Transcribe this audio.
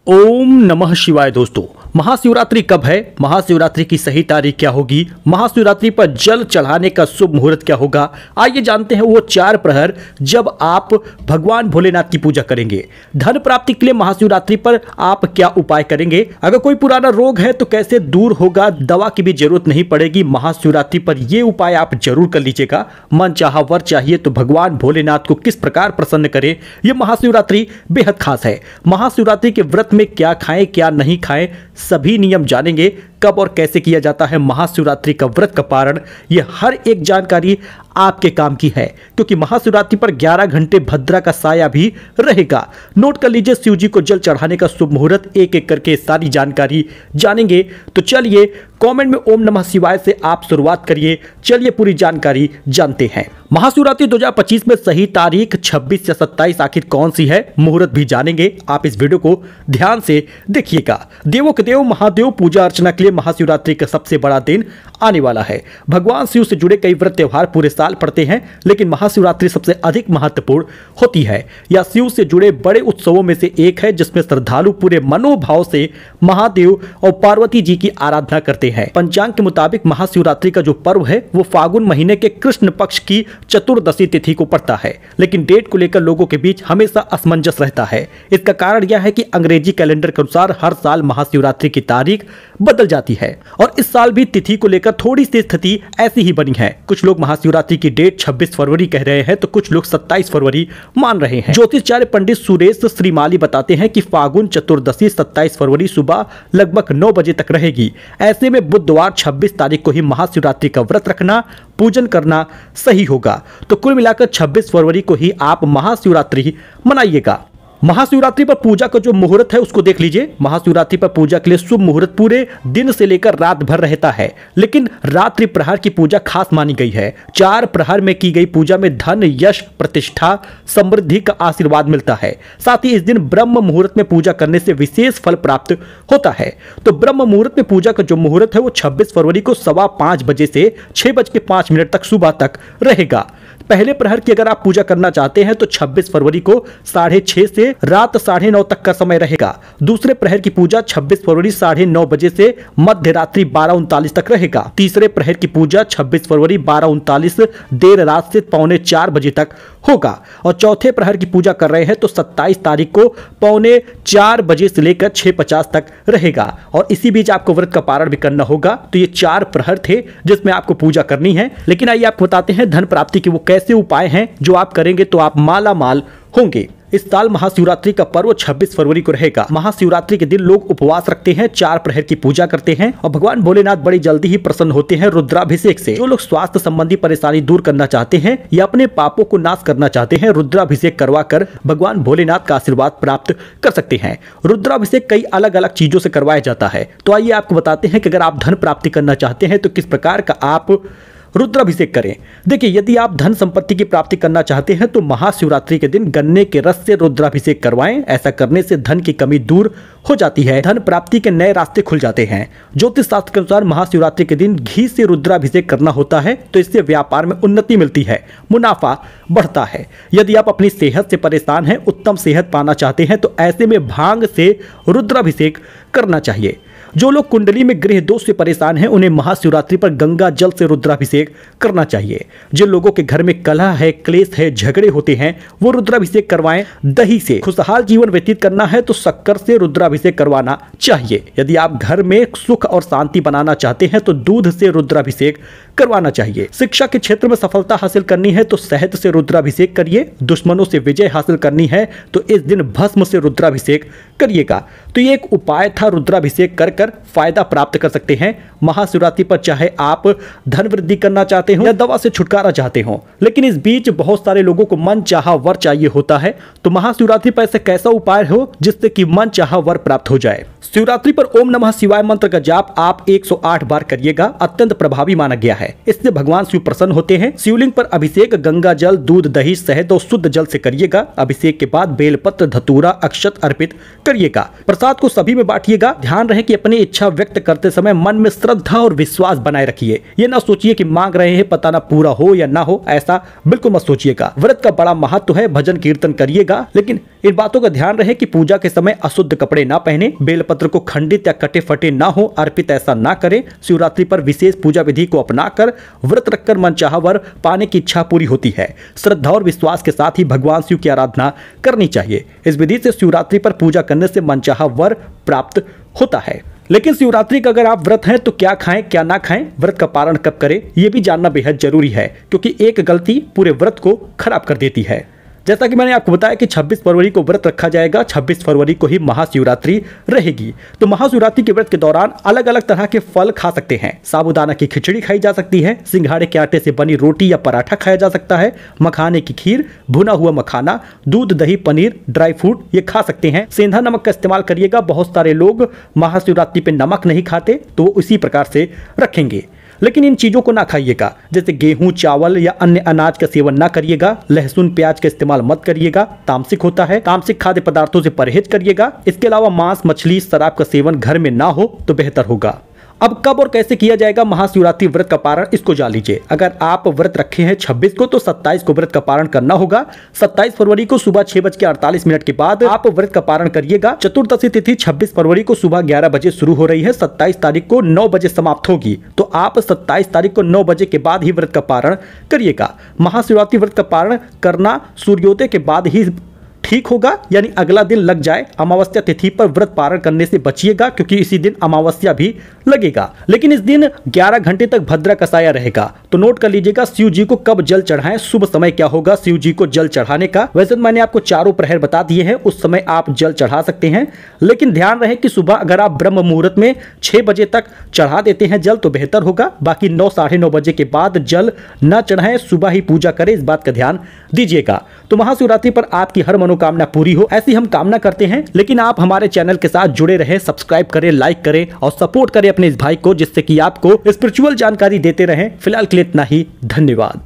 ओम नमः शिवाय। दोस्तों, महाशिवरात्रि कब है? महाशिवरात्रि की सही तारीख क्या होगी? महाशिवरात्रि पर जल चढ़ाने का शुभ मुहूर्त क्या होगा? आइए जानते हैं वो 4 प्रहर जब आप भगवान भोलेनाथ की पूजा करेंगे। धन प्राप्ति के लिए महाशिवरात्रि पर आप क्या उपाय करेंगे? अगर कोई पुराना रोग है तो कैसे दूर होगा? दवा की भी जरूरत नहीं पड़ेगी। महाशिवरात्रि पर ये उपाय आप जरूर कर लीजिएगा। मन चाहा वर चाहिए तो भगवान भोलेनाथ को किस प्रकार प्रसन्न करें, यह महाशिवरात्रि बेहद खास है। महाशिवरात्रि के व्रत में क्या खाएं क्या नहीं खाएं, सभी नियम जानेंगे। कब और कैसे किया जाता है महाशिवरात्रि का व्रत का पारण, यह हर एक जानकारी आपके काम की है, क्योंकि महाशिवरात्रि पर 11 घंटे भद्रा का साया भी रहेगा। नोट कर लीजिए, शिव जी को जल चढ़ाने का शुभ मुहूर्त, एक एक करके सारी जानकारी जानेंगे। तो चलिए कमेंट में ओम नमः शिवाय से आप शुरुआत करिए। चलिए पूरी जानकारी जानते हैं। महाशिवरात्रि 2025 में सही तारीख 26 या 27 आखिर कौन सी है, मुहूर्त भी जानेंगे। आप इस वीडियो को ध्यान से देखिएगा। देवों के देव महादेव पूजा अर्चना के लिए महाशिवरात्रि का सबसे बड़ा दिन आने वाला है। भगवान शिव से जुड़े कई व्रत त्योहार पूरे साल पड़ते हैं, लेकिन महाशिवरात्रि सबसे अधिक महत्वपूर्ण होती है। यह शिव से जुड़े बड़े उत्सवों में से एक है, जिसमें श्रद्धालु पूरे मनोभाव से महादेव और पार्वती जी की आराधना करते हैं। पंचांग के मुताबिक महाशिवरात्रि का जो पर्व है वो फागुन महीने के कृष्ण पक्ष की चतुर्दशी तिथि को पड़ता है, लेकिन डेट को लेकर लोगों के बीच हमेशा असमंजस रहता है। इसका कारण यह है कि अंग्रेजी कैलेंडर के अनुसार हर साल महाशिवरात्रि की तारीख बदल जाती है, और इस साल भी तिथि को लेकर थोड़ी सी स्थिति ऐसी ही बनी है। कुछ लोग महाशिवरात्रि की डेट 26 फरवरी कह रहे हैं तो कुछ लोग 27 फरवरी मान रहे हैं। ज्योतिषाचार्य पंडित सुरेश श्रीमाली बताते हैं कि फागुन चतुर्दशी 27 फरवरी सुबह लगभग 9 बजे तक रहेगी। ऐसे में बुधवार 26 तारीख को ही महाशिवरात्रि का व्रत रखना, पूजन करना सही होगा। तो कुल मिलाकर 26 फरवरी को ही आप महाशिवरात्रि मनाइएगा। महाशिवरात्रि पर पूजा का जो मुहूर्त है उसको देख लीजिए। महाशिवरात्रि पर पूजा के लिए शुभ मुहूर्त पूरे दिन से लेकर रात भर रहता है, लेकिन रात्रि प्रहर की पूजा खास मानी गई है। 4 प्रहर में की गई पूजा में धन, यश, प्रतिष्ठा, समृद्धि का आशीर्वाद मिलता है। साथ ही इस दिन ब्रह्म मुहूर्त में पूजा करने से विशेष फल प्राप्त होता है। तो ब्रह्म मुहूर्त में पूजा का जो मुहूर्त है वो 26 फरवरी को 5:15 बजे से 6:05 तक सुबह तक रहेगा। पहले प्रहर की अगर आप पूजा करना चाहते हैं तो 26 फरवरी को 6:30 से रात 9:30 तक का समय रहेगा। दूसरे प्रहर की पूजा 26 फरवरी 9:30 बजे से मध्य रात्रि 12:39 तक रहेगा। तीसरे प्रहर की पूजा 26 फरवरी 12:39 देर रात से 3:45 बजे तक होगा। और चौथे प्रहर की पूजा कर रहे हैं तो 27 तारीख को 3:45 बजे से लेकर 6:50 तक रहेगा। और इसी बीच आपको व्रत का पारण भी करना होगा। तो ये 4 प्रहर थे जिसमें आपको पूजा करनी है। लेकिन आइए आपको बताते हैं धन प्राप्ति के वो कैसे उपाय हैं जो आप करेंगे तो आप माला माल होंगे। इस साल महाशिवरात्रि का पर्व 26 फरवरी को रहेगा। महाशिवरात्रि के दिन लोग उपवास रखते हैं, 4 प्रहर की पूजा करते हैं और भगवान भोलेनाथ बड़ी जल्दी ही प्रसन्न होते हैं रुद्राभिषेक से। जो लोग स्वास्थ्य संबंधी परेशानी दूर करना चाहते हैं या अपने पापों को नाश करना चाहते हैं, रुद्राभिषेक करवा कर भगवान भोलेनाथ का आशीर्वाद प्राप्त कर सकते हैं। रुद्राभिषेक कई अलग अलग चीजों से करवाया जाता है। तो आइए आपको बताते हैं कि अगर आप धन प्राप्ति करना चाहते हैं तो किस प्रकार का आप रुद्राभिषेक करें। देखिए, यदि आप धन संपत्ति की प्राप्ति करना चाहते हैं तो महाशिवरात्रि के दिन गन्ने के रस से रुद्राभिषेक करवाएं। ऐसा करने से धन की कमी दूर हो जाती है, धन प्राप्ति के नए रास्ते खुल जाते हैं। ज्योतिष शास्त्र के अनुसार महाशिवरात्रि के दिन घी से रुद्राभिषेक करना होता है, तो इससे व्यापार में उन्नति मिलती है, मुनाफा बढ़ता है। यदि आप अपनी सेहत से परेशान हैं, उत्तम सेहत पाना चाहते हैं, तो ऐसे में भांग से रुद्राभिषेक करना चाहिए। जो लोग कुंडली में ग्रह दोष से परेशान हैं, उन्हें महाशिवरात्रि पर गंगा जल से रुद्राभिषेक करना चाहिए। जिन लोगों के घर में कलह है, क्लेश है, झगड़े होते हैं, वो रुद्राभिषेक करवाएं। दही से खुशहाल जीवन व्यतीत करना है तो शक्कर से रुद्राभिषेक करवाना चाहिए। यदि आप घर में सुख और शांति बनाना चाहते हैं तो दूध से रुद्राभिषेक करवाना चाहिए। शिक्षा के क्षेत्र में सफलता हासिल करनी है तो शहद से रुद्राभिषेक करिए। दुश्मनों से विजय हासिल करनी है तो इस दिन भस्म से रुद्राभिषेक करिएगा। तो ये एक उपाय था, रुद्राभिषेक कर फायदा प्राप्त कर सकते हैं महाशिवरात्रि पर, चाहे आप धन वृद्धि करना चाहते हो या दवा से छुटकारा चाहते हो। लेकिन इस बीच बहुत सारे लोगों को मन चाहा वर चाहिए होता है। तो महाशिवरात्रि पर ऐसा कैसा उपाय हो जिससे कि मन चाहा वर प्राप्त हो जाए? शिवरात्रि पर ओम नमः शिवाय मंत्र का जाप आप 108 बार करिएगा। अत्यंत प्रभावी माना गया है, इससे भगवान शिव प्रसन्न होते हैं। शिवलिंग पर अभिषेक गंगा जल, दूध, दही, शहद और शुद्ध जल से करिएगा। अभिषेक के बाद बेलपत्र, धतूरा, अक्षत अर्पित करिएगा। प्रसाद को सभी में बांटिएगा। ध्यान रहे कि अपने अपनी इच्छा व्यक्त करते समय मन में श्रद्धा और विश्वास बनाए रखिए। ये ना सोचिए कि मांग रहे हैं पता ना पूरा हो या ना हो, ऐसा बिल्कुल मत सोचिएगा। व्रत का बड़ा महत्व है, भजन कीर्तन करिएगा, लेकिन इन बातों का ध्यान रहे कि पूजा के समय अशुद्ध कपड़े ना पहने, बेलपत्र को खंडित या कटे फटे ना हो, अर्पित ऐसा ना करें। शिवरात्रि पर विशेष पूजा विधि को अपनाकर व्रत रखकर मनचाहा वर पाने की इच्छा पूरी होती है। श्रद्धा और विश्वास के साथ ही भगवान शिव की आराधना करनी चाहिए। इस विधि से शिवरात्रि पर पूजा करने से मनचाहा वर प्राप्त होता है। लेकिन शिवरात्रि का अगर आप व्रत हैं तो क्या खाएं क्या ना खाएं, व्रत का पारण कब करें, यह भी जानना बेहद जरूरी है, क्योंकि एक गलती पूरे व्रत को खराब कर देती है। जैसा कि मैंने आपको बताया कि 26 फरवरी को व्रत रखा जाएगा, 26 फरवरी को ही महाशिवरात्रि रहेगी। तो महाशिवरात्रि के व्रत के दौरान अलग अलग तरह के फल खा सकते हैं। साबूदाना की खिचड़ी खाई जा सकती है, सिंघाड़े के आटे से बनी रोटी या पराठा खाया जा सकता है, मखाने की खीर, भुना हुआ मखाना, दूध, दही, पनीर, ड्राई फ्रूट ये खा सकते हैं। सेंधा नमक का इस्तेमाल करिएगा। बहुत सारे लोग महाशिवरात्रि पे नमक नहीं खाते, तो वो इसी प्रकार से रखेंगे। लेकिन इन चीजों को ना खाइएगा, जैसे गेहूं, चावल या अन्य अनाज का सेवन ना करिएगा। लहसुन, प्याज का इस्तेमाल मत करिएगा, तामसिक होता है। तामसिक खाद्य पदार्थों से परहेज करिएगा। इसके अलावा मांस, मछली, शराब का सेवन घर में ना हो तो बेहतर होगा। अब कब और कैसे किया जाएगा महाशिवरात्रि व्रत का पारण, इसको जान लीजिए। अगर आप व्रत रखे हैं 26 को तो 27 को व्रत का पारण करना होगा। 27 फरवरी को सुबह 6:48 के बाद आप व्रत का पारण करिएगा। चतुर्दशी तिथि 26 फरवरी को सुबह 11 बजे शुरू हो रही है, 27 तारीख को 9 बजे समाप्त होगी। तो आप 27 तारीख को 9 बजे के बाद ही व्रत का पारण करिएगा। महाशिवरात्रि व्रत का पारण करना सूर्योदय के बाद ही ठीक होगा, यानी अगला दिन लग जाए। अमावस्या तिथि पर व्रत पारण करने से बचिएगा, क्योंकि इसी दिन अमावस्या भी लगेगा। लेकिन इस दिन 11 घंटे तक भद्रा कसाया रहेगा। तो नोट कर लीजिएगा शिव जी को कब जल चढ़ाएं, शुभ समय क्या होगा शिव जी को जल चढ़ाने का। वैसे तो मैंने आपको चारों प्रहर बता दिए हैं, उस समय आप जल चढ़ा सकते हैं। लेकिन ध्यान रहे कि सुबह अगर आप ब्रह्म मुहूर्त में 6 बजे तक चढ़ा देते हैं जल तो बेहतर होगा। बाकी 9 साढ़े 9 बजे के बाद जल न चढ़ाएं, सुबह ही पूजा करें, इस बात का ध्यान दीजिएगा। तो महाशिवरात्रि पर आपकी हर मनोकामना पूरी हो, ऐसी हम कामना करते हैं। लेकिन आप हमारे चैनल के साथ जुड़े रहे, सब्सक्राइब करें, लाइक करें और सपोर्ट करें अपने इस भाई को, जिससे कि आपको स्पिरिचुअल जानकारी देते रहें। फिलहाल के लिए इतना ही, धन्यवाद।